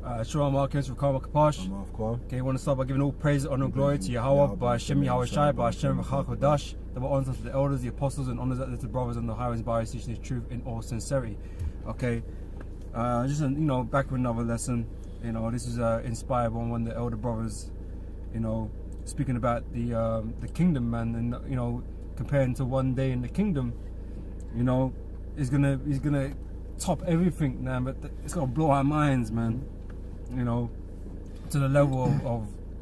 Shalom, Marcus, Rakam, Kapash. Okay, we want to start by giving all praise, honor, and glory to Yahweh, by Hashem, Yahweh Shai, by Hashem, Kodash, that were honors unto the elders, the apostles, and honors unto the brothers and the highways by teaching his truth in all sincerity. Okay, just back with another lesson. This is inspired by one of the elder brothers. Speaking about the kingdom, man, and comparing to one day in the kingdom. He's gonna top everything, man. But it's gonna blow our minds, man. To the level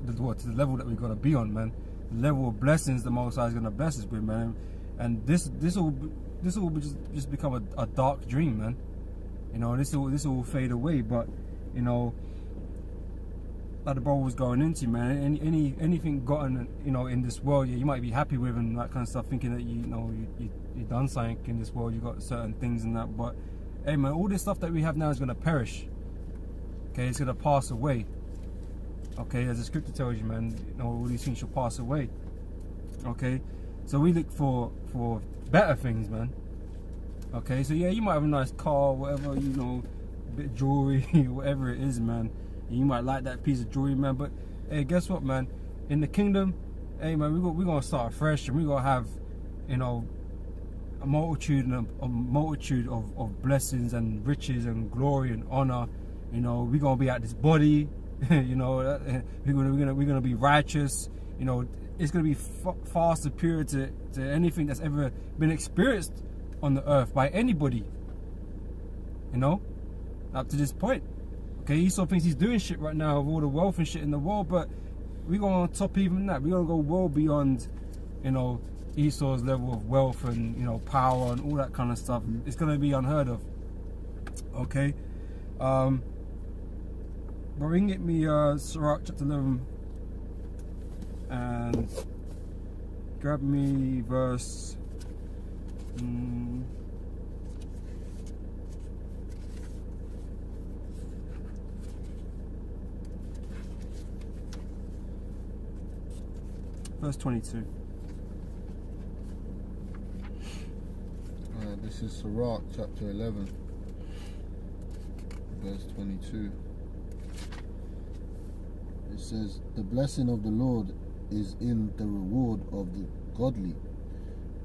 to the level that we're gonna be on, man. The level of blessings the Most High is gonna bless us with, man. And this will just become a dark dream, man. This will fade away. But like the brother was going into, man. Anything gotten in this world, you might be happy with and that kind of stuff, thinking that you done something in this world. You got certain things and that, but hey, man, all this stuff that we have now is gonna perish. Okay, it's gonna pass away. Okay, as the scripture tells you, man, all these things shall pass away. Okay, so we look for better things, man. Okay, so yeah, you might have a nice car, whatever, bit of jewelry, whatever it is, man. And you might like that piece of jewelry, man. But hey, guess what, man? In the kingdom, hey, man, we're gonna start fresh, and we're gonna have, a multitude of blessings and riches and glory and honor. We're gonna be at this body. We're gonna be righteous. It's gonna be far superior to anything that's ever been experienced on the earth by anybody. Up to this point. Okay, Esau thinks he's doing shit right now with all the wealth and shit in the world, but we're gonna top even that. We're gonna go well beyond, Esau's level of wealth and power and all that kind of stuff. It's gonna be unheard of. Okay. Bring it me Sirach chapter 11 and grab me verse verse 22. This is Sirach chapter 11 verse 22. It says, the blessing of the Lord is in the reward of the godly,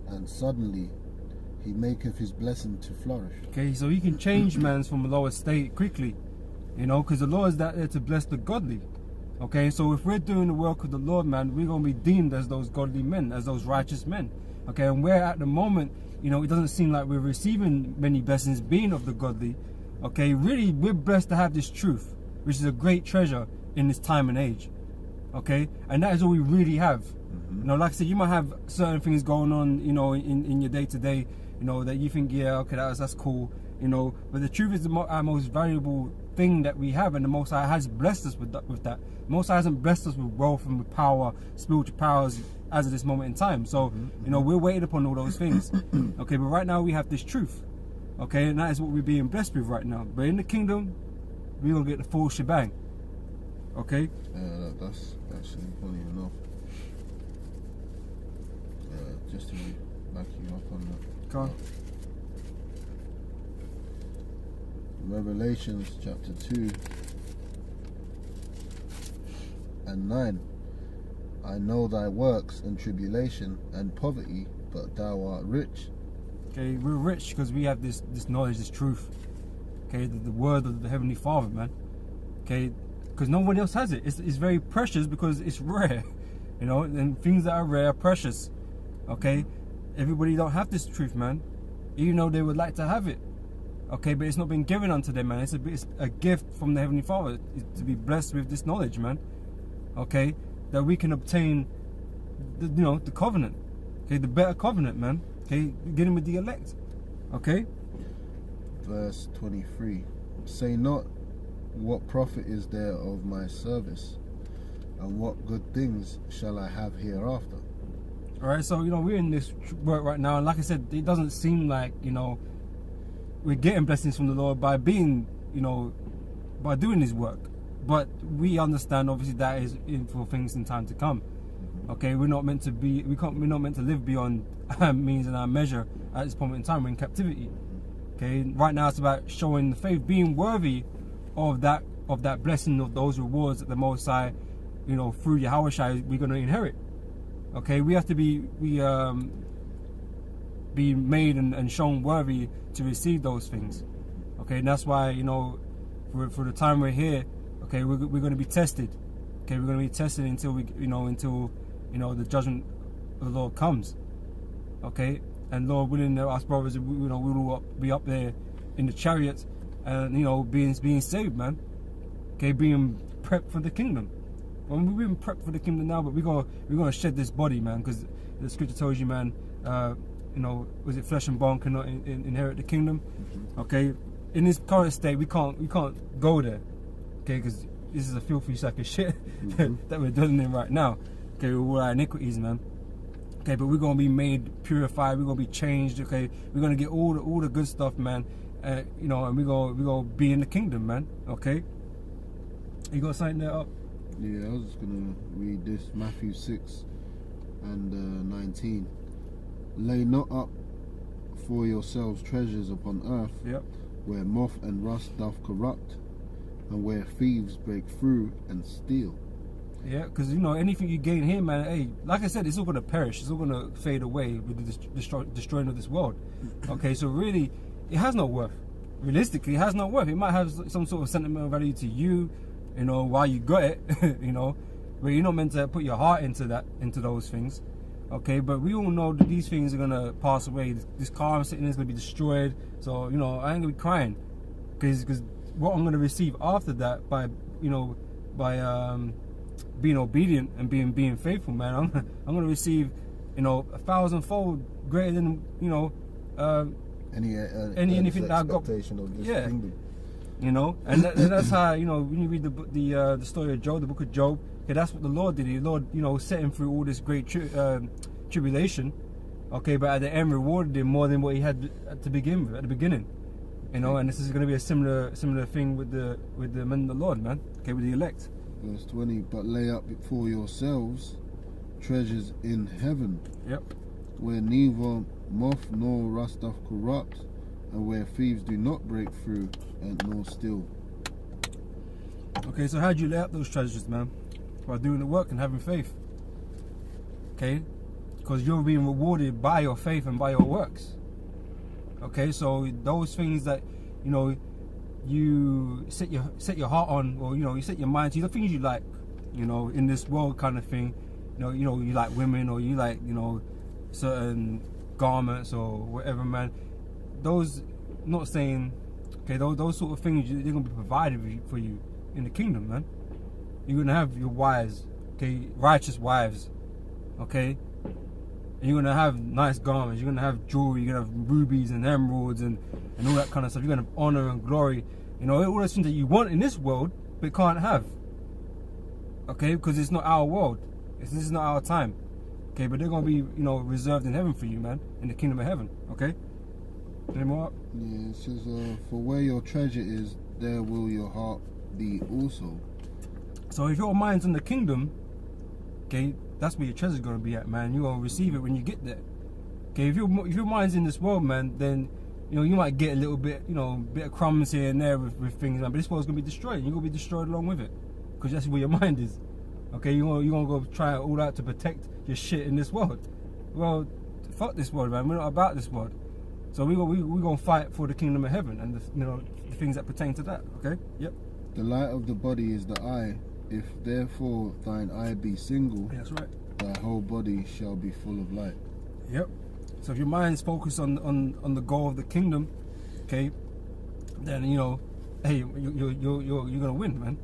and suddenly he maketh his blessing to flourish. Okay, so he can change man's from a lower state quickly, because the Lord is there to bless the godly. Okay, so if we're doing the work of the Lord, man, we're going to be deemed as those godly men, as those righteous men. Okay, and where at the moment, it doesn't seem like we're receiving many blessings being of the godly. Okay, really, we're blessed to have this truth, which is a great treasure in this time and age. Okay, and that is all we really have. Like I said, you might have certain things going on, in your day to day, that you think, yeah, okay, that's cool, but the truth is our most valuable thing that we have, and the Most High has blessed us with that. The Most High hasn't blessed us with wealth and with power, spiritual powers, as of this moment in time. So, we're waiting upon all those things. Okay, but right now we have this truth. Okay, and that is what we're being blessed with right now. But in the kingdom, we're gonna get the full shebang. Okay? Yeah, that's actually funny enough. Just to back you up on that. Go on. Revelations chapter 2 and 9. I know thy works and tribulation and poverty, but thou art rich. Okay, we're rich because we have this knowledge, this truth. Okay, the word of the Heavenly Father, man. Okay, because no one else has it. It's very precious because it's rare. And things that are rare are precious. Okay, everybody don't have this truth, man. Even though they would like to have it. Okay, but it's not been given unto them, man. It's a gift from the Heavenly Father to be blessed with this knowledge, man. Okay, that we can obtain the covenant. Okay, the better covenant, man. Okay, getting with the elect. Okay. Verse 23. Say not, what profit is there of my service, and what good things shall I have hereafter? Alright, so we're in this work right now, and like I said, it doesn't seem like we're getting blessings from the Lord by being by doing His work, but we understand obviously that is for things in time to come. Okay, we're not meant to live beyond our means and our measure at this point in time. We're in captivity. Okay, right now it's about showing the faith, being worthy of that of that blessing, of those rewards that the Most High, through Yahushua, we're going to inherit. Okay, we have to be made and shown worthy to receive those things. Okay, and that's why, for the time we're here, okay, we're going to be tested. Okay, we're going to be tested until the judgment of the Lord comes. Okay, and Lord willing, us brothers, we will be up there in the chariots, and being saved, man. Okay, being prepped for the kingdom. Well, we've been prepped for the kingdom now, but we're gonna shed this body, man, because the scripture tells you, man. Was it flesh and bone cannot inherit the kingdom? Okay, in this current state, we can't go there. Okay, because this is a filthy sack of shit that we're dwelling in right now. Okay, with all our iniquities, man. Okay, but we're gonna be made purified. We're gonna be changed. Okay, we're gonna get all the good stuff, man. And we're gonna be in the kingdom, man. Okay, you got something there up? Yeah, I was just gonna read this, Matthew 6 and 19. Lay not up for yourselves treasures upon earth, where moth and rust doth corrupt, and where thieves break through and steal. Yeah, because anything you gain here, man, hey, like I said, it's all gonna perish. It's all gonna fade away with the destroying of this world. Okay, so really, it has no worth. Realistically, it has no worth. It might have some sort of sentimental value to you, while you got it, but you're not meant to put your heart into those things. Okay, but we all know that these things are gonna pass away. This car I'm sitting in is gonna be destroyed. So I ain't gonna be crying, because what I'm gonna receive after that by being obedient and being faithful, man. I'm gonna receive 1,000-fold greater than anything that I got. Of this kingdom. And that's how when you read the story of Job, the book of Job. Okay, that's what the Lord did. The Lord set him through all this great tribulation. Okay, but at the end rewarded him more than what he had at the beginning. And this is going to be a similar thing with the men of the Lord, man. Okay, with the elect. Verse 20. But lay up for yourselves treasures in heaven. Yep. Where neither moth nor rust doth corrupt, and where thieves do not break through and nor steal. Okay, so how do you lay up those treasures, man? By doing the work and having faith. Okay, because you're being rewarded by your faith and by your works. Okay, so those things that you set your heart on, or you set your mind to, the things you like, in this world kind of thing. You like women, or you like certain garments or whatever, man. Those, not saying, okay, those sort of things, they're gonna be provided for you in the kingdom, man. You're gonna have your wives, okay, righteous wives, okay. And you're gonna have nice garments. You're gonna have jewelry. You're gonna have rubies and emeralds and all that kind of stuff. You're gonna have honor and glory. All those things that you want in this world but can't have. Okay, because it's not our world. This is not our time. Okay, but they're gonna be reserved in heaven for you, man, in the kingdom of heaven. Okay. Any more? Yeah, it says, for where your treasure is, there will your heart be also. So if your mind's in the kingdom, okay, that's where your treasure's gonna be at, man. You're gonna receive it when you get there. Okay, if your mind's in this world, man, then you might get a little bit, bit of crumbs here and there with things, man. But this world's gonna be destroyed. You're gonna be destroyed along with it, because that's where your mind is. Okay, you're gonna go try all out to protect your shit in this world. Well, fuck this world, man. We're not about this world. So we're gonna fight for the kingdom of heaven and the things that pertain to that. Okay. Yep. The light of the body is the eye. If therefore thine eye be single, that's right, thy whole body shall be full of light. Yep. So if your mind's focused on the goal of the kingdom, okay, then hey, you're gonna win, man.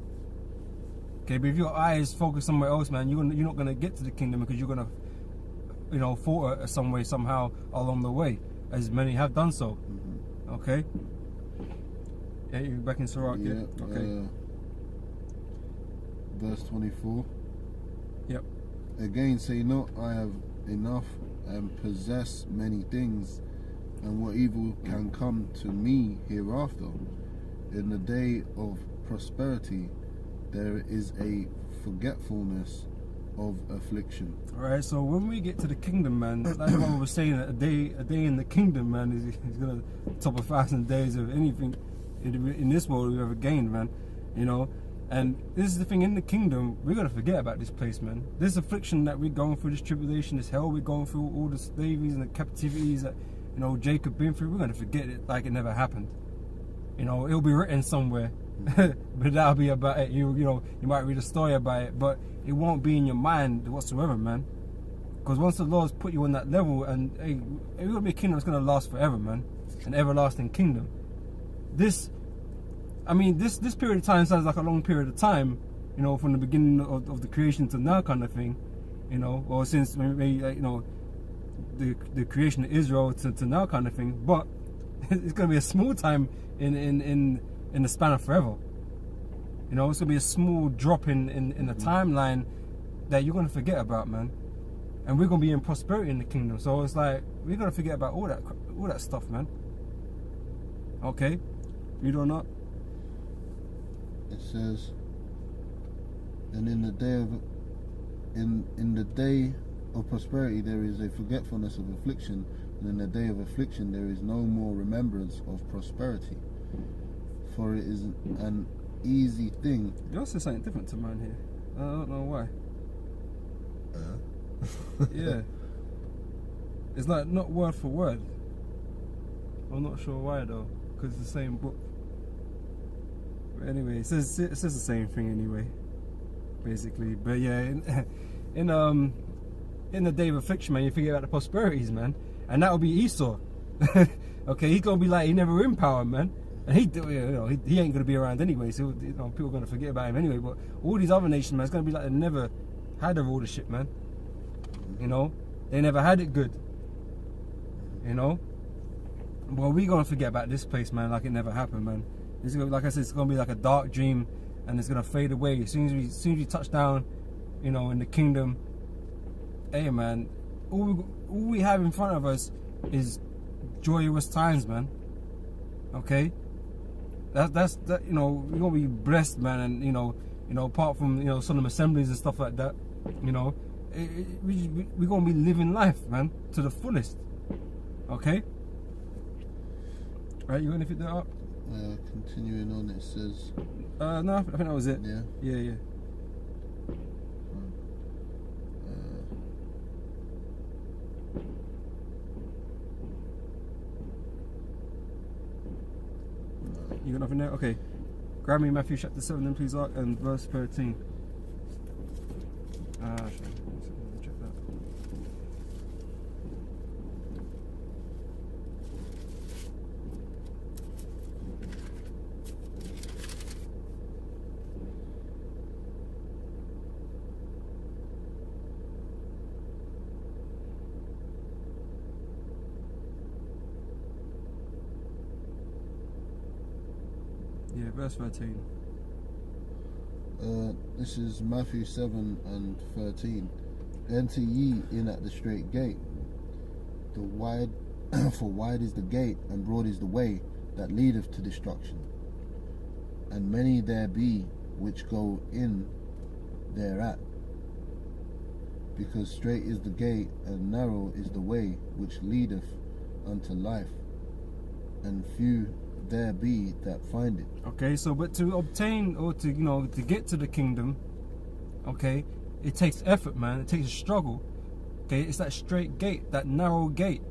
Okay, but if your eye is focused somewhere else, man, you're not gonna get to the kingdom, because you're gonna falter some way, somehow along the way, as many have done so. Mm-hmm. Okay. Yeah, you're back in Sirach. Yeah. Okay. Verse 24. Yep. Again, say not, I have enough and possess many things, and what evil can come to me hereafter. In the day of prosperity, there is a forgetfulness of affliction. All right. So when we get to the kingdom, man, like what we were saying, a day in the kingdom, man, is gonna top 1,000 days of anything in this world we've ever gained, man. you know. And this is the thing, in the kingdom, we're going to forget about this place, man. This affliction that we're going through, this tribulation, this hell we're going through, all the slaveries and the captivities that, you know, Jacob been through, we're going to forget it like it never happened. You know, it'll be written somewhere, but that'll be about it. You know, you might read a story about it, but it won't be in your mind whatsoever, man. Because once the Lord's put you on that level, and hey, we're going to be a kingdom that's going to last forever, man. An everlasting kingdom. This period of time sounds like a long period of time, you know, from the beginning of the creation to now, kind of thing, you know, or since maybe, you know, the creation of Israel to now, kind of thing. But it's going to be a small time in the span of forever. You know, it's going to be a small drop in the timeline that you're going to forget about, man. And we're going to be in prosperity in the kingdom. So it's like, we're going to forget about all that stuff, man. Okay? You do not? It says, and in the day of prosperity there is a forgetfulness of affliction, and in the day of affliction there is no more remembrance of prosperity. For it is an easy thing. Yours says something different to mine here. I don't know why. Yeah. It's like not word for word. I'm not sure why though, because it's the same book. But anyway, it says the same thing anyway, basically. But yeah, in the day of affliction, man, you forget about the prosperities, man, and that'll be Esau. Okay, he's gonna be like he never in power, man, and he ain't gonna be around anyway. So you know, people are gonna forget about him anyway. But all these other nations, man, it's gonna be like they never had all the shit, man. You know, they never had it good. You know, well, we gonna forget about this place, man, like it never happened, man. It's gonna, like I said, it's gonna be like a dark dream, and it's gonna fade away as soon as we touch down, you know, in the kingdom. Hey, man, all we have in front of us is joyous times, man. Okay, that's you know, we're gonna be blessed, man, and you know, apart from, you know, solemn assemblies and stuff like that, you know, we're gonna be living life, man, to the fullest. Okay. Right, you got anything up? Continuing on, it says. No, I think that was it. Yeah. Yeah. You got nothing there? Okay. Grab me Matthew chapter 7 then, please, and verse 13. Check that. Yeah, verse 13. This is Matthew 7 and 13. Enter ye in at the strait gate. For wide is the gate, and broad is the way that leadeth to destruction, and many there be which go in thereat. Because strait is the gate, and narrow is the way which leadeth unto life, and few there be that find it. Okay, so but to obtain, or to, you know, to get to the kingdom, okay, it takes effort, man. It takes a struggle. Okay, it's that straight gate, that narrow gate,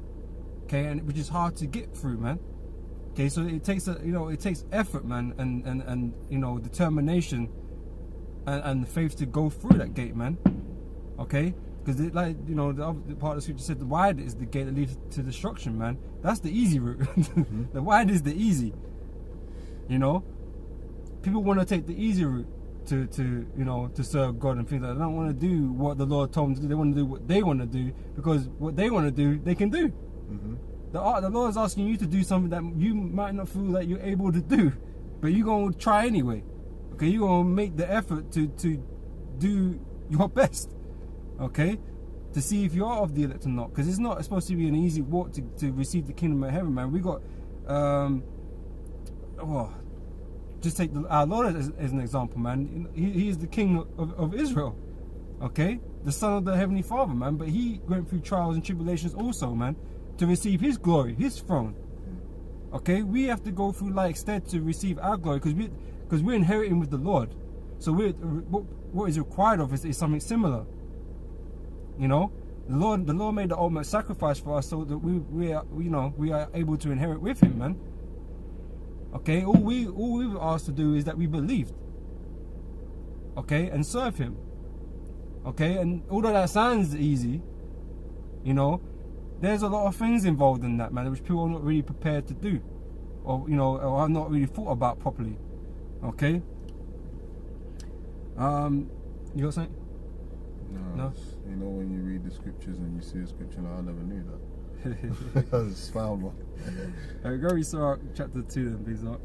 okay, and which is hard to get through, man. Okay, so it takes it takes effort, man, and you know, determination and faith to go through that gate, man. Okay, because like, you know, the other part of the scripture said the wide is the gate that leads to destruction, man. That's the easy route. The wide is the easy. You know, people want to take the easy route to you know, to serve God and things like that. They don't want to do what the Lord told them to do. They want to do what they want to do, because what they want to do, they can do. The Lord is asking you to do something that you might not feel that you're able to do, but you're going to try anyway. Okay, you're going to make the effort to do your best. Okay, to see if you are of the elect or not, because it's not supposed to be an easy walk to receive the kingdom of heaven, man. We got just take our Lord as an example, man. He is the King of Israel, okay, the Son of the Heavenly Father, man. But he went through trials and tribulations also, man, to receive his glory, his throne. Okay, we have to go through like instead to receive our glory, because we're inheriting with the Lord. So what is required of us is something similar. You know, the Lord made the ultimate sacrifice for us so that we are able to inherit with Him, man. Okay, all we were asked to do is that we believed. Okay, and serve Him. Okay, and although that sounds easy, you know, there's a lot of things involved in that, man, which people are not really prepared to do, or or have not really thought about properly. Okay. You got something? No. You know, when you read the scriptures and you see a scripture, like, I never knew that. I just found one. Go read Sirach chapter 2 then, please. Alright.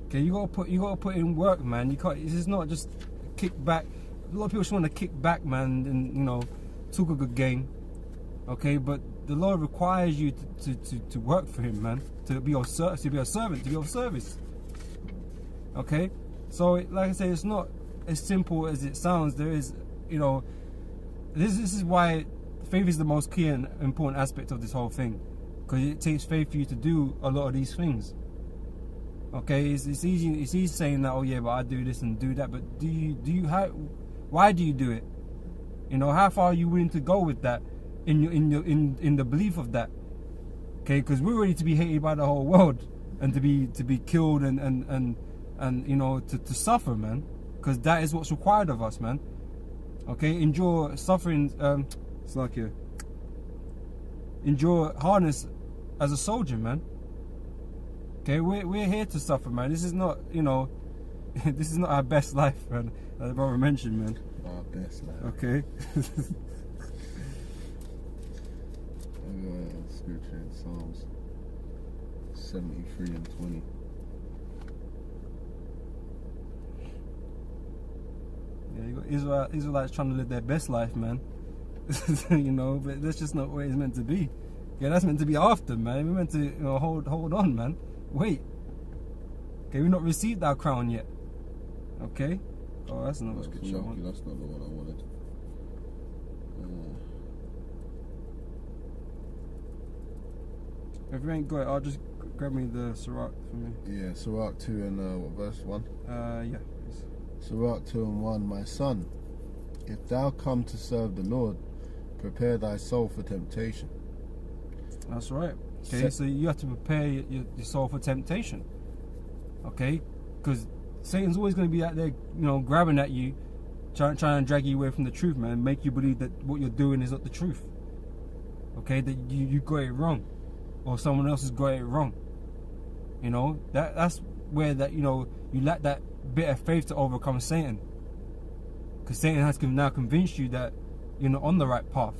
Okay, you gotta put in work, man. You can't. This is not just kick back. A lot of people just want to kick back, man, and talk a good game. Okay, but the Lord requires you to work for Him, man. To be a servant, to be of service. Okay, so like I say, it's not as simple as it sounds. There is, this is why faith is the most key and important aspect of this whole thing, because it takes faith for you to do a lot of these things. Okay, it's easy saying that, oh yeah, but I do this and do that, but why do you do it? How far are you willing to go with that in the belief of that? Okay, because we're ready to be hated by the whole world and to be killed and to suffer, man, because that is what's required of us, man. Okay, endure suffering. It's like endure hardness as a soldier, man. Okay, we're here to suffer, man. This is not, this is not our best life, man. As the brother mentioned, man. Our best life. Okay. Scripture in Psalms 73 and 20. Yeah, you got Israelites trying to live their best life, man. But that's just not what it's meant to be. Yeah, that's meant to be after, man. We're meant to hold on, man. Wait. Okay, we've not received our crown yet. Okay. Oh, that's another scripture. That's not the one I wanted. If you ain't got it, I'll just grab me the Sirach for me. Yeah, Sirach 2 and what verse 1? Yeah. Please. Sirach 2 and 1. My son, if thou come to serve the Lord, prepare thy soul for temptation. That's right. Okay, so you have to prepare your soul for temptation. Okay, because Satan's always going to be out there, grabbing at you, trying to drag you away from the truth, man, make you believe that what you're doing is not the truth. Okay, that you got it wrong, or someone else has got it wrong. That's where you lack that bit of faith to overcome Satan, because Satan has now convinced you that you're not on the right path.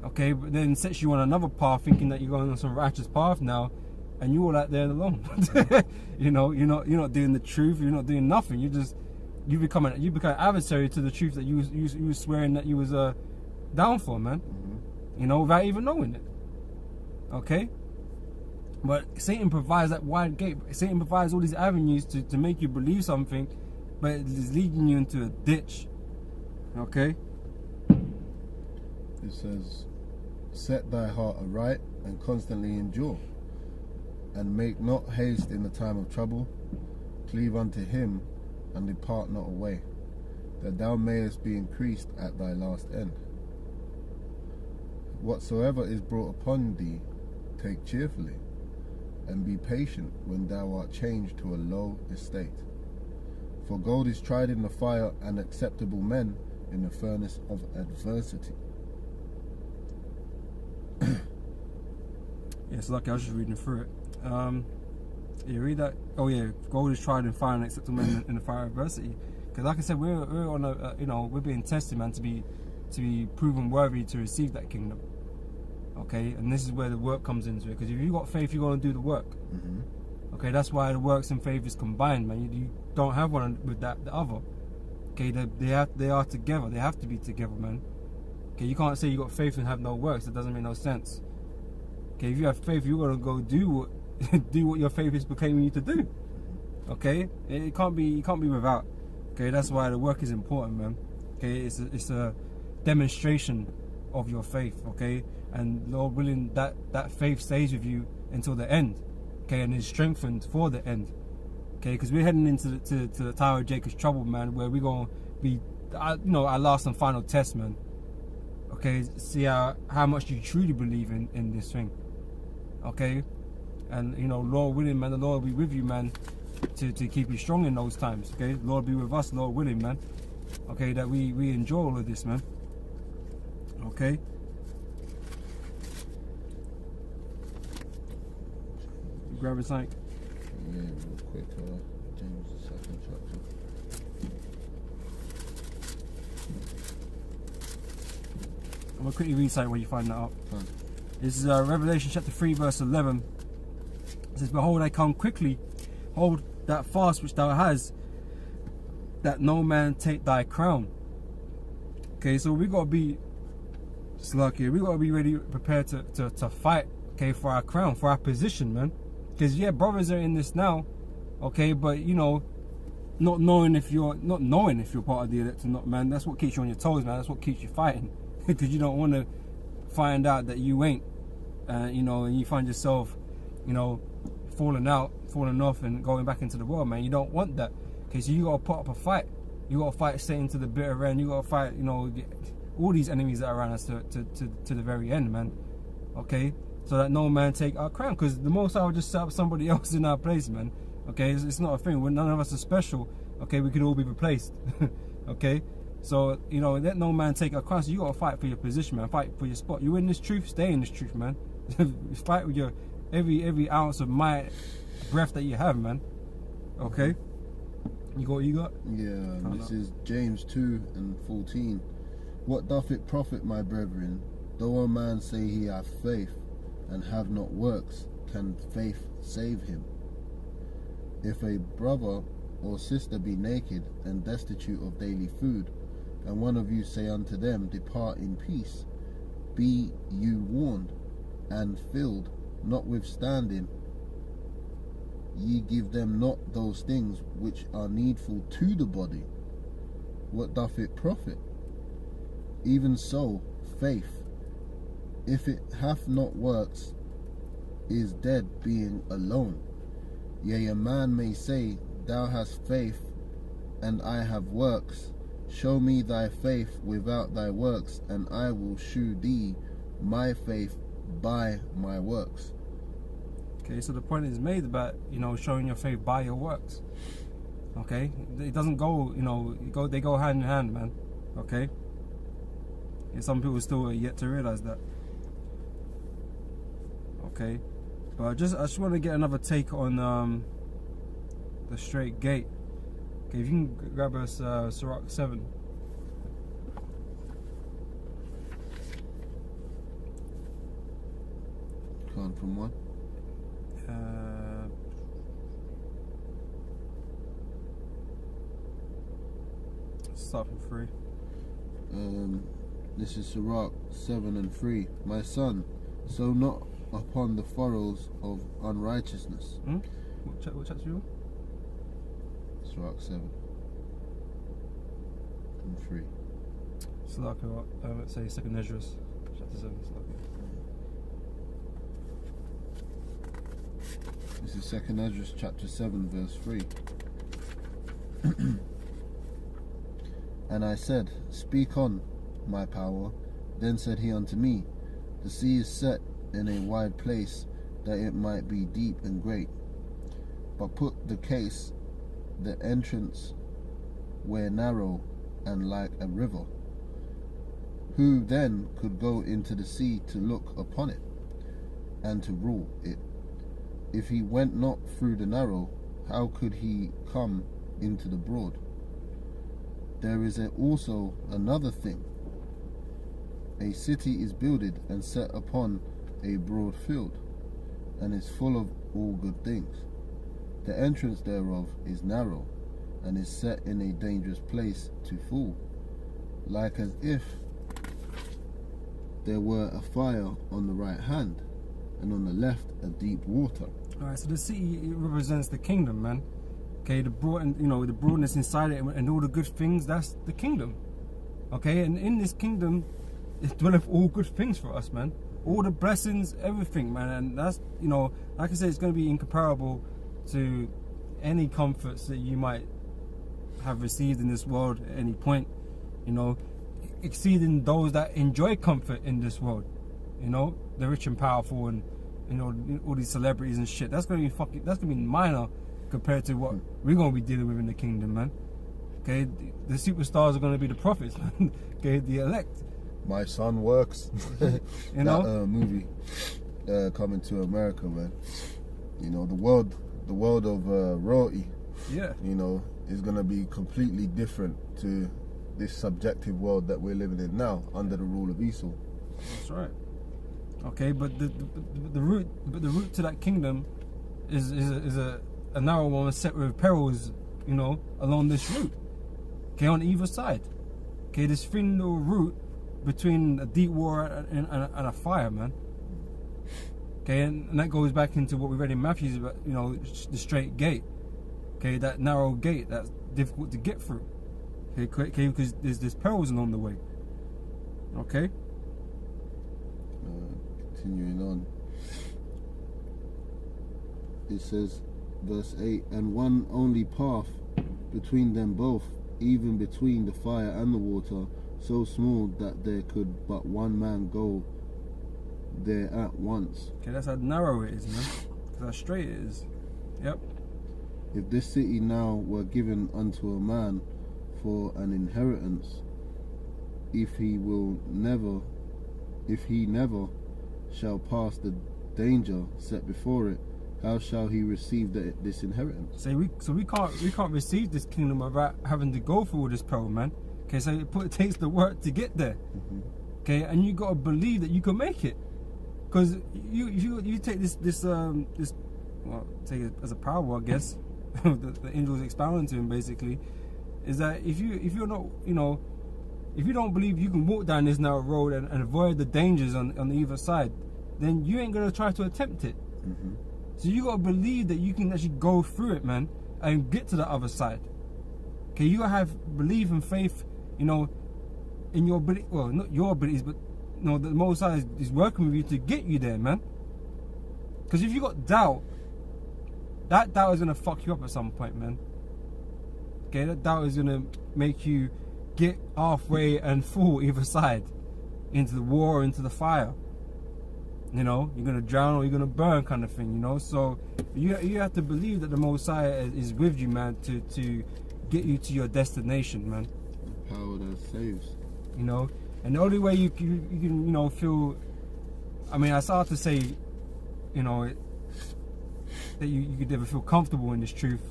Okay, but then sets you on another path, thinking that you're going on some righteous path now, and you're all out there alone. you're not doing the truth. You're not doing nothing. You become an adversary to the truth that you was swearing that you was down for, man. Mm-hmm. Without even knowing it. Okay, but Satan provides that wide gate. Satan provides all these avenues to make you believe something, but it's leading you into a ditch. Okay. It says, set thy heart aright and constantly endure, and make not haste in the time of trouble. Cleave unto Him and depart not away, that thou mayest be increased at thy last end. Whatsoever is brought upon thee, take cheerfully, and be patient when thou art changed to a low estate. For gold is tried in the fire, and acceptable men in the furnace of adversity. Yeah, it's lucky I was just reading through it. You read that? Oh yeah, gold is tried in fire and acceptable men in the fire of adversity. Because like I said, we're on we're being tested, man, to be proven worthy to receive that kingdom. Okay, and this is where the work comes into it. Because if you got faith, you're going to do the work. Mm-hmm. Okay, that's why the works and faith is combined, man. You don't have one with the other. Okay, they are together. They have to be together, man. Okay, you can't say you got faith and have no works. It doesn't make no sense. Okay, if you have faith, you're gonna go do what your faith is proclaiming you to do. Okay, it can't be without. Okay, that's why the work is important, man. Okay, it's a demonstration of your faith. Okay, and Lord willing, that faith stays with you until the end, okay, and is strengthened for the end, okay, because we're heading into the Tower of Jacob's trouble, man, where we're gonna be, our last and final test, man. Okay, see how much you truly believe in this thing, okay, and Lord willing, man, the Lord will be with you, man, to keep you strong in those times, okay. Lord be with us, Lord willing, man, okay, that we enjoy all of this, man, okay. Grab a sign. Yeah, real quick, James, the 2nd chapter. I'm gonna quickly read something when you find that out. Fine. This is Revelation chapter 3 verse 11. It says, "Behold, I come quickly. Hold that fast which thou hast, that no man take thy crown." Okay, so we gotta be sluggy. We gotta be ready, prepared to fight. Okay, for our crown, for our position, man. Because yeah, brothers are in this now. Okay, but not knowing if you're part of the elect or not, man. That's what keeps you on your toes, man. That's what keeps you fighting. Because you don't want to find out that you ain't, and you find yourself, falling off and going back into the world, man. You don't want that. Okay, so you gotta put up a fight. You gotta fight Satan to the bitter end. You gotta fight, all these enemies that are around us to the very end, man. Okay, so that no man take our crown. Because the Most High will just set up somebody else in our place, man. Okay, it's not a thing. When none of us are special, okay, we could all be replaced. Okay. So, let no man take a crown. So you gotta fight for your position, man. Fight for your spot. You in this truth, stay in this truth, man. Fight with your every ounce of my breath that you have, man. Okay? You got what you got? Yeah, this is James 2:14. "What doth it profit, my brethren, though a man say he hath faith, and have not works? Can faith save him? If a brother or sister be naked and destitute of daily food, and one of you say unto them, Depart in peace, be you warned and filled, notwithstanding ye give them not those things which are needful to the body, what doth it profit? Even so, faith, if it hath not works, is dead, being alone. Yea, a man may say, Thou hast faith, and I have works. Show me thy faith without thy works, and I will shew thee my faith by my works." Okay, so the point is made about showing your faith by your works. Okay, it doesn't go they go hand in hand, man. Okay, and some people still are yet to realize that. Okay, but I just want to get another take on the Strait Gate. Okay, if you can grab us Sirach 7. Gone from 1. Start from 3. This is Sirach 7:3. "My son, sow not upon the furrows of unrighteousness." What chapter are you on? Sirach 7:3. So like let's say 2nd Ezra, chapter 7. This is 2nd Ezra chapter 7 verse 3. "And I said, Speak on, my power. Then said he unto me, The sea is set in a wide place, that it might be deep and great. But put the case, the entrance were narrow and like a river. Who then could go into the sea to look upon it, and to rule it? If he went not through the narrow, how could he come into the broad? There is also another thing. A city is builded and set upon a broad field, and is full of all good things. The entrance thereof is narrow, and is set in a dangerous place to fall, like as if there were a fire on the right hand, and on the left a deep water." Alright, so the city, it represents the kingdom, man. Okay, the broad, the broadness inside it and all the good things, that's the kingdom. Okay, and in this kingdom, it dwelleth all good things for us, man. all the blessings, everything, man. And that's, you know, like I said, it's going to be incomparable to any comforts that you might have received in this world at any point, you know, exceeding those that enjoy comfort in this world, you know, the rich and powerful, and, you know, all these celebrities and shit. That's going to be that's going to be minor compared to what we're going to be dealing with in the kingdom, man. Okay, the superstars are going to be the prophets, man. Okay, the elect. My son works. You know, that movie Coming to America, man. You know, the world of royalty. Yeah. You know, is going to be completely different to this subjective world that we're living in now under the rule of Esau. That's right. Okay, but the route to that kingdom is a narrow one set with perils, you know, along this route. Okay, on either side. Okay, this thin little route between a deep water and a fire, man. Okay, and that goes back into what we read in Matthew about, you know, the straight gate. Okay, that narrow gate that's difficult to get through. Okay, because there's perils along the way. Okay. Continuing on, it says, verse 8, and one only path between them both, even between the fire and the water, so small that there could but one man go there at once. Okay, that's how narrow it is, man. That's how straight it is. Yep. If this city now were given unto a man for an inheritance, if he never shall pass the danger set before it, how shall he receive this inheritance? So we can't receive this kingdom without having to go through all this peril, man. Okay, so it takes the work to get there. Mm-hmm. Okay, and you gotta believe that you can make it, because you take this well, take it as a parable, I guess. the angels expounding to him basically is that if you're not, you know, if you don't believe you can walk down this narrow road and avoid the dangers on either side, then you ain't gonna try to attempt it. Mm-hmm. So you gotta believe that you can actually go through it, man, and get to the other side. Okay, you gotta have belief and faith, you know, in your ability. Well, not your abilities, but you know, the Most High is working with you to get you there, man. Because if you got doubt, that doubt is gonna fuck you up at some point, man. Okay, that doubt is gonna make you get halfway and fall either side, into the war, into the fire. You know, you're gonna drown or you're gonna burn, kind of thing. You know, so you have to believe that the Most High is with you, man, to get you to your destination, man. The power that saves. You know, and the only way you can, you know, feel. I mean, I started to say, you know, that you could never feel comfortable in this truth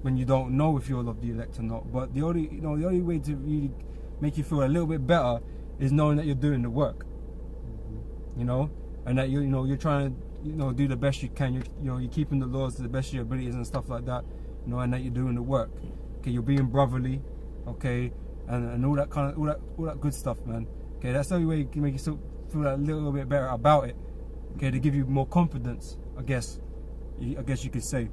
when you don't know if you're of the elect or not. But the only way to really make you feel a little bit better is knowing that you're doing the work. Mm-hmm. You know, and that you're trying to, you know, do the best you can. You're keeping the laws to the best of your abilities and stuff like that. You know, and that you're doing the work. Okay, you're being brotherly. Okay, and all that kind of all that good stuff, man. Okay, that's the only way you can make yourself feel a little bit better about it. Okay, to give you more confidence, I guess you could say.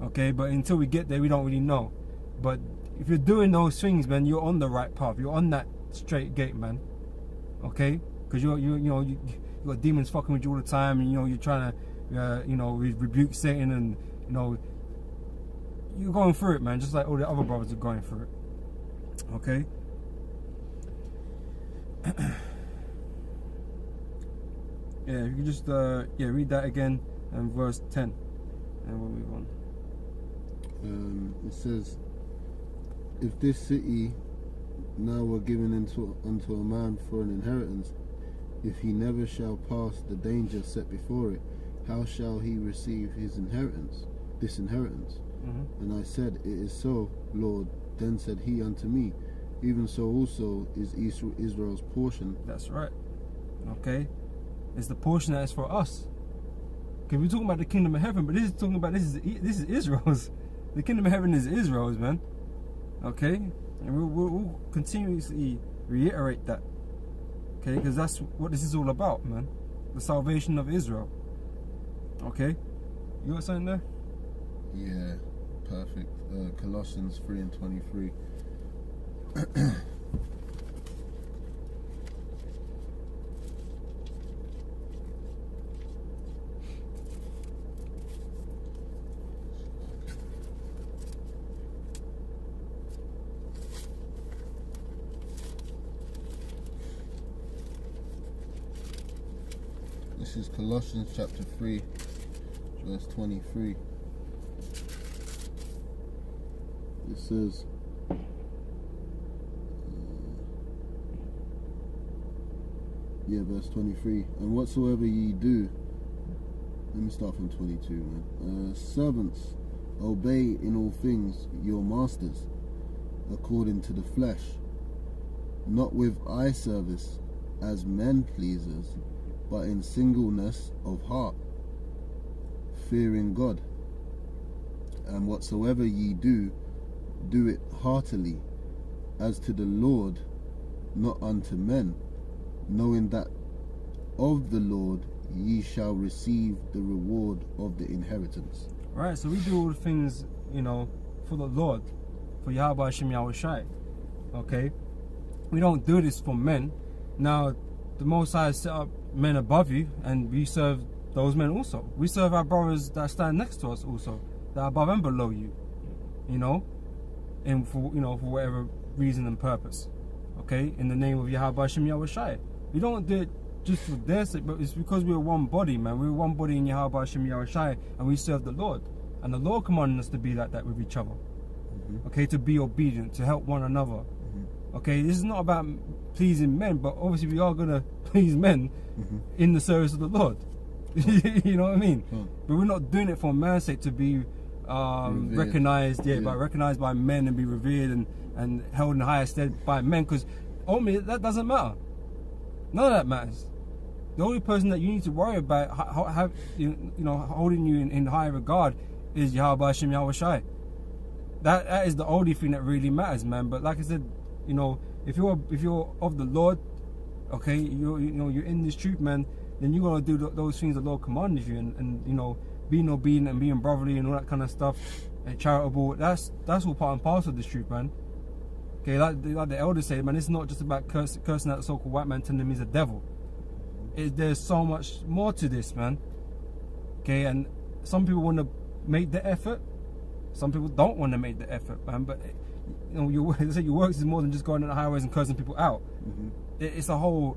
Okay, but until we get there, we don't really know. But if you're doing those things, man, you're on the right path. You're on that straight gate, man. Okay, because you got demons fucking with you all the time, and you know you're trying to rebuke Satan, and you know you're going through it, man, just like all the other brothers are going through it. Okay. Yeah, if you just read that again and verse 10, and we'll move on. It says, if this city now were given unto a man for an inheritance, if he never shall pass the danger set before it, how shall he receive this inheritance? Mm-hmm. And I said, it is so, Lord. Then said he unto me, even so also is Israel's portion. That's right. Okay, it's the portion that is for us. Okay, we're talking about the kingdom of heaven, but this is Israel's. The kingdom of heaven is Israel's, man. Okay, and we'll continuously reiterate that. Okay, because that's what this is all about, man. The salvation of Israel. Okay, you got something there? Yeah, perfect. Colossians 3:23. This is Colossians chapter 3, verse 23. It says, verse 23. And whatsoever ye do, let me start from 22, man. Servants, obey in all things your masters, according to the flesh, not with eye service as men pleasers, but in singleness of heart, fearing God. And whatsoever ye do, do it heartily, as to the Lord, not unto men, knowing that of the Lord ye shall receive the reward of the inheritance. Right, so we do all the things, for the Lord, for Yahweh Hashem Yahweh Shai. Okay? We don't do this for men. Now, the Most High set up men above you, and we serve those men also. We serve our brothers that stand next to us also, that are above and below you. And for whatever reason and purpose. Okay? In the name of Yahweh Hashem Yahweh Shai. We don't do it just for their sake, but it's because we're one body, man. We're one body in Yahweh Hashem Yahweh Shai, and we serve the Lord. And the Lord commanded us to be like that with each other. Okay, to be obedient, to help one another. Okay, this is not about pleasing men, but obviously we are going to please men in the service of the Lord. You know what I mean? But we're not doing it for man's sake, to be recognized, recognized by men and be revered and held in higher stead by men, because ultimately that doesn't matter. None of that matters. The only person that you need to worry about holding you in high regard is Yahweh Hashem Yahweh Shai. That is the only thing that really matters, man. But like I said, if you're of the Lord, okay, you're in this truth, man, then you're gonna do those things the Lord commanded you, and being obedient and being brotherly and all that kind of stuff, and charitable. That's all part and parcel of this truth, man. Okay, like the elders say, man, it's not just about cursing out the so-called white man, telling him he's a devil. There's so much more to this, man. Okay, and some people want to make the effort. Some people don't want to make the effort, man. But your works is more than just going on the highways and cursing people out. It's a whole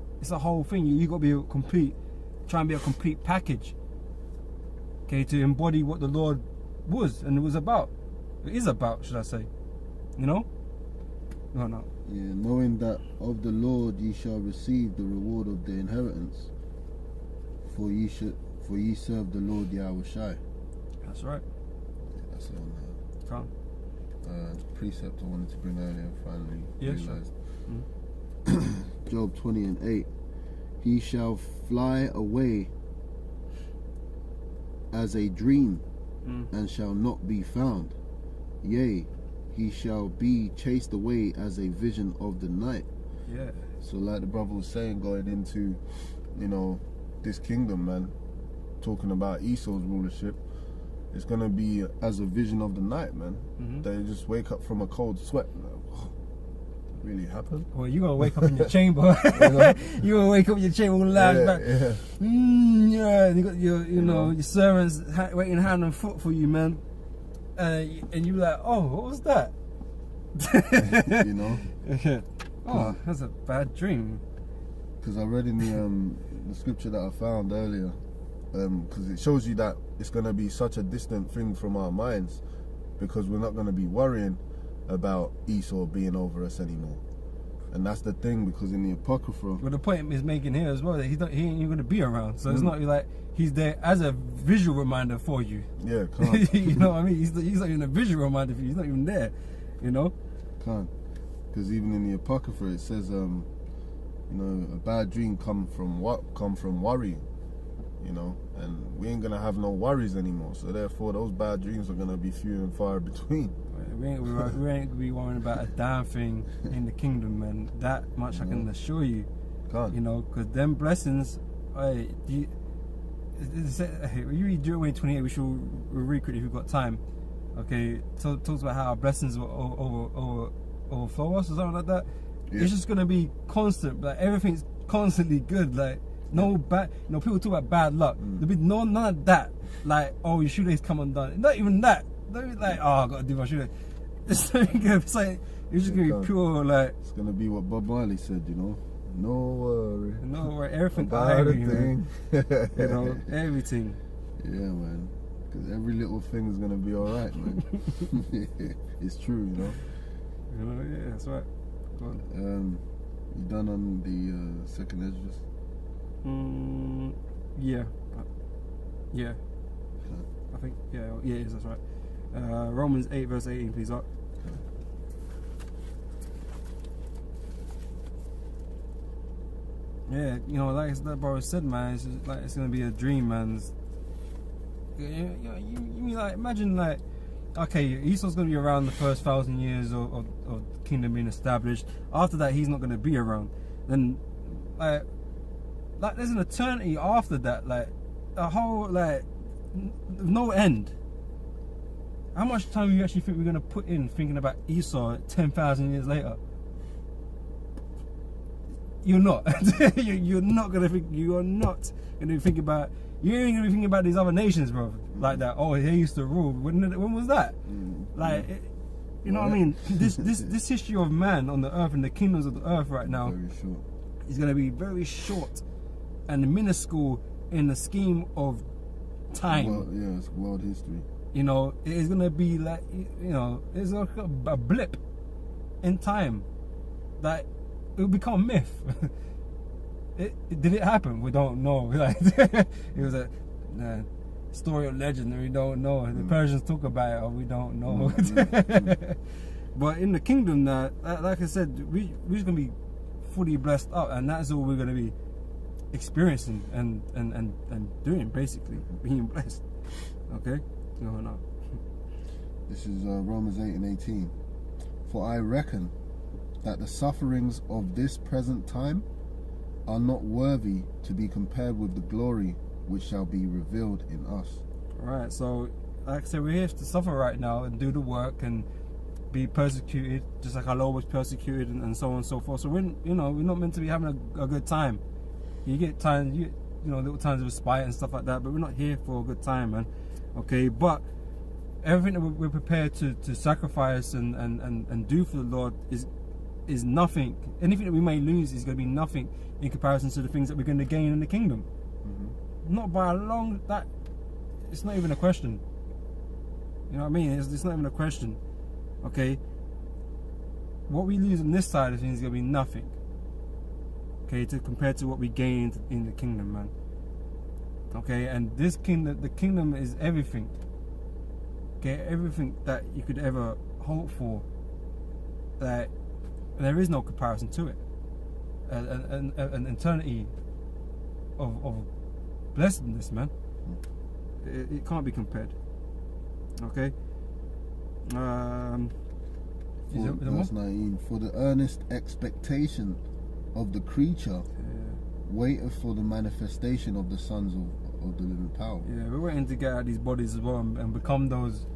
thing. You got to be try and be a complete package. Okay, to embody what the Lord was and it was about. It is about, should I say? No. Yeah, knowing that of the Lord ye shall receive the reward of the inheritance, for ye serve the Lord Yahweh Shai. That's right. Yeah, that's it on that. Come. Precept I wanted to bring earlier, finally realized. Sure. Job 20:8. He shall fly away as a dream, and shall not be found. Yea, he shall be chased away as a vision of the night. Yeah. So like the brother was saying, going into, this kingdom, man, talking about Esau's rulership, it's going to be as a vision of the night, man. They just wake up from a cold sweat. Like, oh, really happened? Well, you're going to wake up in your chamber. You're going to wake up in your chamber with lounge back. And you got your servants waiting hand and foot for you, man. And you're like, oh, what was that? Oh, that's a bad dream. Because I read in the scripture that I found earlier, because it shows you that it's going to be such a distant thing from our minds, because we're not going to be worrying about Esau being over us anymore. And that's the thing, because in the Apocrypha... Well, the point is making here as well, that he ain't going to be around. So it's not like he's there as a visual reminder for you. Yeah, can't. You know what I mean? He's not even a visual reminder for you. He's not even there, Can't. Because even in the Apocrypha it says, a bad dream come from worrying, and we ain't going to have no worries anymore. So therefore those bad dreams are going to be few and far between. We ain't going to be worrying about a damn thing in the kingdom, man. That much I can assure you. Can't. Because them blessings, you read Deuteronomy 28, we should read quickly if we've got time. Okay, talks about how our blessings will overflow us or something like that. Yeah. It's just going to be constant, like everything's constantly good, like no bad, people talk about bad luck. There'll be none of that, like, oh, your shoelace come undone. Not even that. Don't be like, oh, I got to do my shoelace. It's like, it's just going to be pure, like... It's going to be what Bob Marley said, No worry. No worry. Everything about a irie, man. thing. You know, everything. Yeah, man. Because every little thing is gonna be alright, man. It's true, you know. You know, yeah, that's right. Go on. You done on the second Esdras? Yeah. Yeah. Okay. I think, yeah, it is, that's right. Romans 8 verse 18, please, up. Okay. Yeah, you know, like that bro said, man, it's just like it's gonna be a dream, man. You mean like, imagine like, okay, Esau's gonna be around the first 1,000 years of the kingdom being established. After that, he's not gonna be around. Then, like there's an eternity after that, like a whole no end. How much time do you actually think we're gonna put in thinking about Esau 10,000 years later? You're not. You're not gonna think. You are not gonna think about. You ain't gonna be thinking about these other nations, bro. Like that. Oh, they used to rule. When was that? Like, you know what I mean? This history of man on the earth and the kingdoms of the earth right now Very short. is gonna be very short and minuscule in the scheme of time. Well, yeah, it's world history. You know, it is gonna be like, you know, it's like a blip in time that it will become a myth. Did it happen? We don't know. Like, it was a story of legend, and we don't know. The Persians talk about it, or we don't know. But in the kingdom, now, like I said, we're just gonna be fully blessed up, and that's all we're gonna be experiencing and doing, basically, being blessed. Okay. No, no. This is Romans 8 and 18. For I reckon that the sufferings of this present time are not worthy to be compared with the glory which shall be revealed in us. Right, so like I said, we're here to suffer right now and do the work and be persecuted, just like our Lord was persecuted, and so on and so forth. So we're not meant to be having a good time. You get times, you know, little times of spite and stuff like that, but we're not here for a good time, man. Okay, but everything that we're prepared to sacrifice and do for the Lord is nothing. Anything that we may lose is going to be nothing in comparison to the things that we're going to gain in the kingdom. Not by a long, that it's not even a question. You know what I mean? It's not even a question. Okay, what we lose on this side of things is going to be nothing. Okay, compared to what we gain in the kingdom, man. Okay, and this kingdom, the kingdom is everything. Okay, everything that you could ever hope for. That there is no comparison to it. An eternity of blessedness, man. It can't be compared. Okay. Verse 19. For the earnest expectation of the creature waiteth for the manifestation of the sons of the living power. Yeah, we're waiting to get out of these bodies as well and become those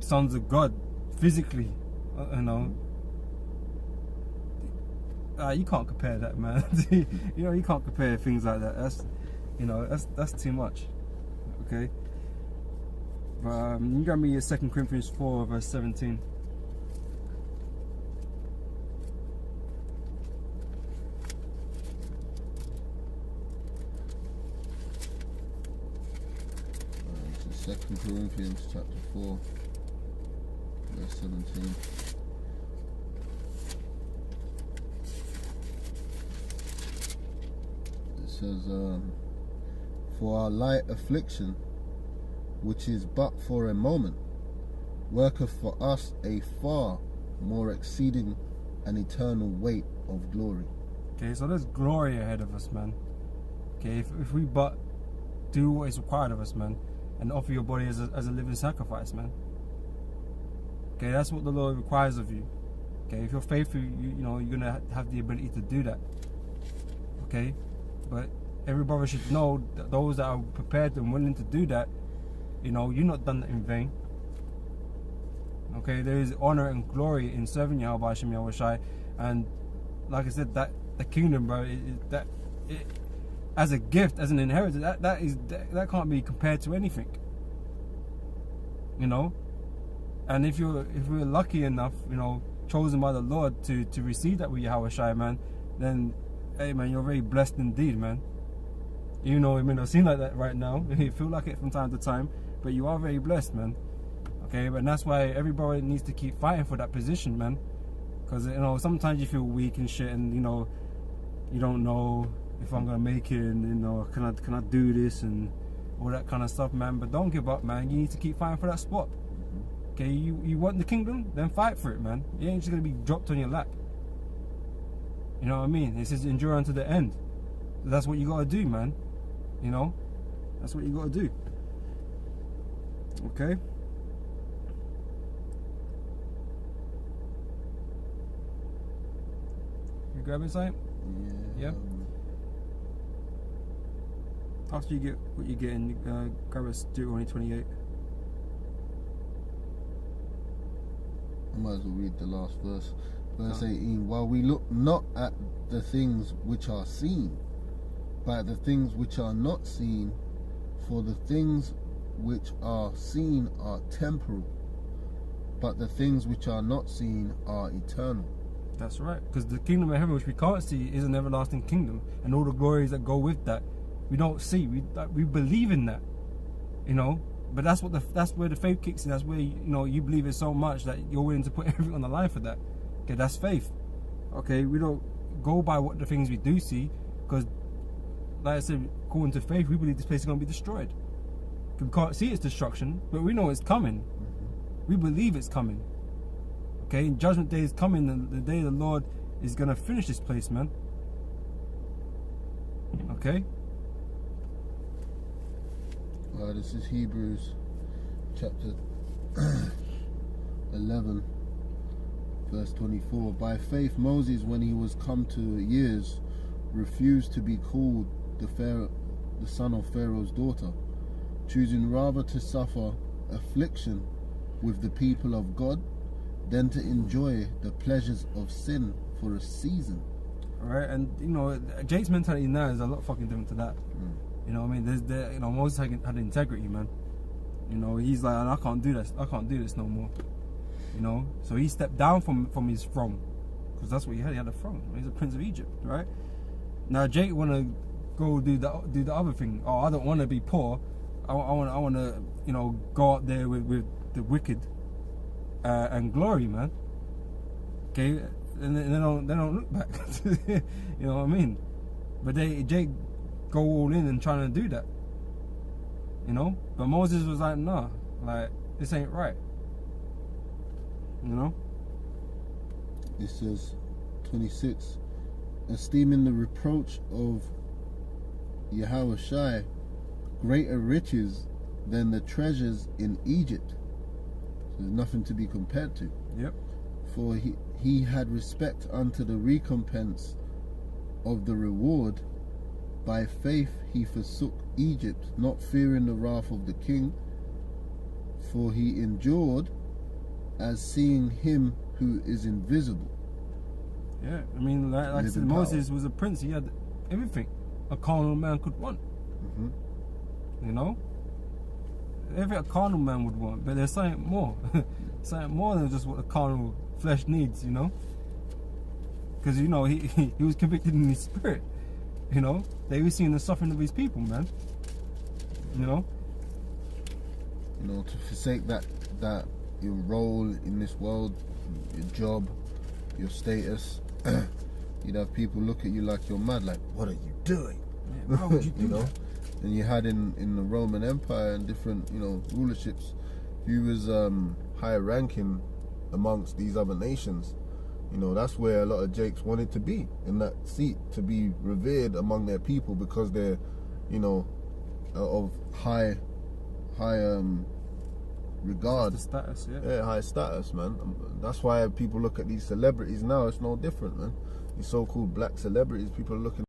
sons of God physically. You know, you can't compare that, man. You know, you can't compare things like that. That's too much. Okay. But you got me 2 Corinthians 4 verse 17. So 2 Corinthians chapter 4 verse 17. It says, for our light affliction, which is but for a moment, worketh for us a far more exceeding and eternal weight of glory. Okay, so there's glory ahead of us, man. Okay, if we but do what is required of us, man, and offer your body as a living sacrifice, man. Okay, that's what the Lord requires of you. Okay, if you're faithful, you know you're gonna have the ability to do that. Okay, but every brother should know that those that are prepared and willing to do that, you know, you're not done that in vain. Okay, there is honor and glory in serving Yahweh Hashem Yahweh Shai, and like I said, that the kingdom, bro, as a gift, as an inheritance, that can't be compared to anything. You know, and if we're lucky enough, you know, chosen by the Lord to receive that with Yahweh Shai, man, then hey man, you're very blessed indeed, man. You know, it may not seem like that right now. You feel like it from time to time, but you are very blessed, man. Okay, and that's why everybody needs to keep fighting for that position, man. Because, you know, sometimes you feel weak and shit, and, you know, you don't know if I'm gonna make it, and, you know, can I do this and all that kind of stuff, man. But don't give up, man. You need to keep fighting for that spot. Okay, you want the kingdom, then fight for it, man. You ain't just gonna be dropped on your lap. You know what I mean? It says endure unto the end. So that's what you gotta do, man. You know, that's what you gotta do. Okay. You grabbing something? Yeah. After you get what you get in, grab a Deuteronomy 28. I might as well read the last verse. Verse 18. While we look not at the things which are seen, but at the things which are not seen, for the things which are seen are temporal, but the things which are not seen are eternal. That's right, because the kingdom of heaven, which we can't see, is an everlasting kingdom, and all the glories that go with that, we don't see. We believe in that, you know. But that's where the faith kicks in. That's where, you know, you believe it so much that you're willing to put everything on the line for that. Okay, that's faith. Okay, we don't go by what the things we do see, because, like I said, according to faith, we believe this place is going to be destroyed. We can't see its destruction, but we know it's coming. We believe it's coming. Okay, and Judgment Day is coming, and the day the Lord is going to finish this place, man. Okay? This is Hebrews chapter 11, verse 24. By faith Moses, when he was come to years, refused to be called the son of Pharaoh's daughter, choosing rather to suffer affliction with the people of God than to enjoy the pleasures of sin for a season. Alright, and you know, Jake's mentality now is a lot fucking different to that. You know what I mean? You know, Moses had integrity, man. You know, he's like, I can't do this. I can't do this no more. You know, so he stepped down from his throne, because that's what he had. He had a throne. He's a prince of Egypt, right? Now Jake wanna go do the other thing. Oh, I don't want to be poor. I want to, you know, go out there with the wicked and glory, man. Okay, and they don't look back. You know what I mean? But Jake go all in and trying to do that, you know. But Moses was like, nah, like, this ain't right, you know. It says 26, esteeming the reproach of Yahushua greater riches than the treasures in Egypt. So there's nothing to be compared to. Yep. For he had respect unto the recompense of the reward. By faith he forsook Egypt, not fearing the wrath of the king, for he endured as seeing him who is invisible. Yeah, I mean, like I said, Moses was a prince. He had everything a carnal man could want. You know, everything a carnal man would want, but there's something more, something more than just what a carnal flesh needs. You know, because, you know, he was convicted in his spirit. You know, they were seeing the suffering of his people, man. You know, to forsake that your role in this world, your job, your status, you'd have people look at you like you're mad, like, what are you doing? Yeah, why would you do that? And you had in the Roman Empire and different, you know, rulerships, he was higher ranking amongst these other nations. You know, that's where a lot of Jakes wanted to be, in that seat, to be revered among their people, because they're, you know, of high regard. The status, yeah, high status, man. That's why people look at these celebrities now. It's no different, man. These so-called black celebrities, people are looking